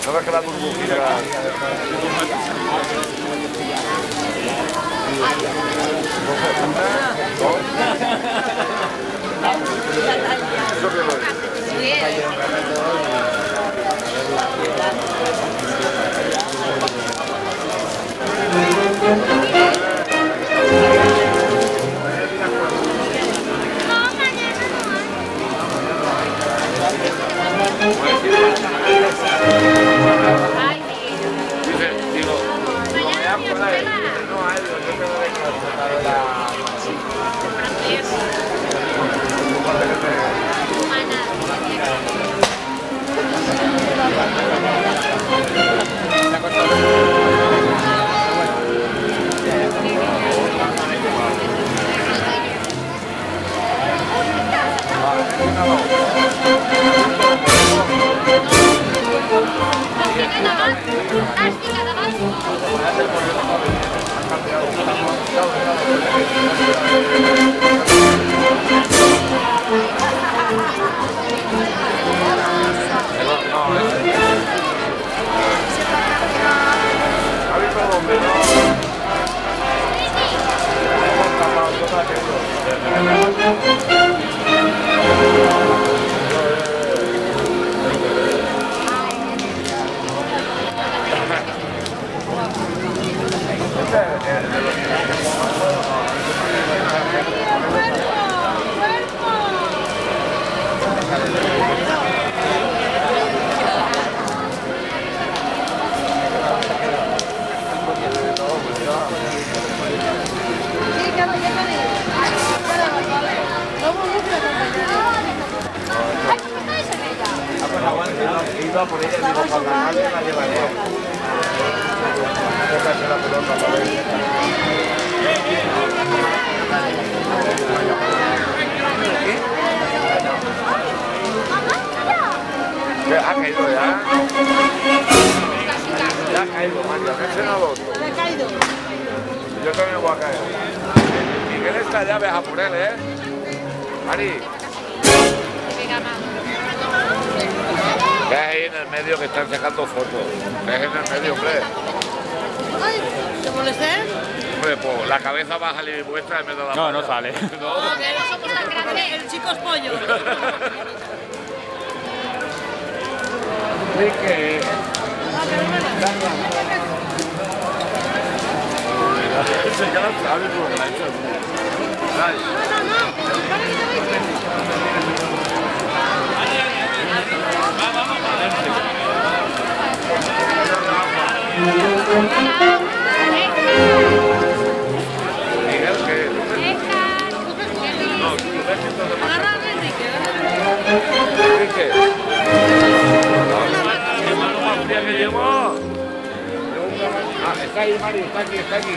¿Sabes que la burbujita? ¿Eso qué lo iba por ella y digo, cuando acabe la llevaré. Tócase la pelota para ver. ¿Qué? ¿Ha caído ya? Ya ha caído, María. ¿Qué se nos otro? ¿Le ha caído? Yo también voy a caer. Miguel está allá, ves a por él, ¿eh? Mari. ¿Qué es ahí en el medio que están sacando fotos? ¿Qué es en el medio, hombre? Ay, ¿te molesté? Hombre, pues la cabeza va a salir vuestra en vez de la No, no sale. No, que no somos tan grandes. El chico es pollo. Enrique. Se queda sabe por la hecha. Miguel, ¿qué? No, tú ves que todo pasa. Agarra a Enrique. Enrique. ¿Qué mano más fría que llevo? Ah, está ahí, Mari, está aquí, está aquí.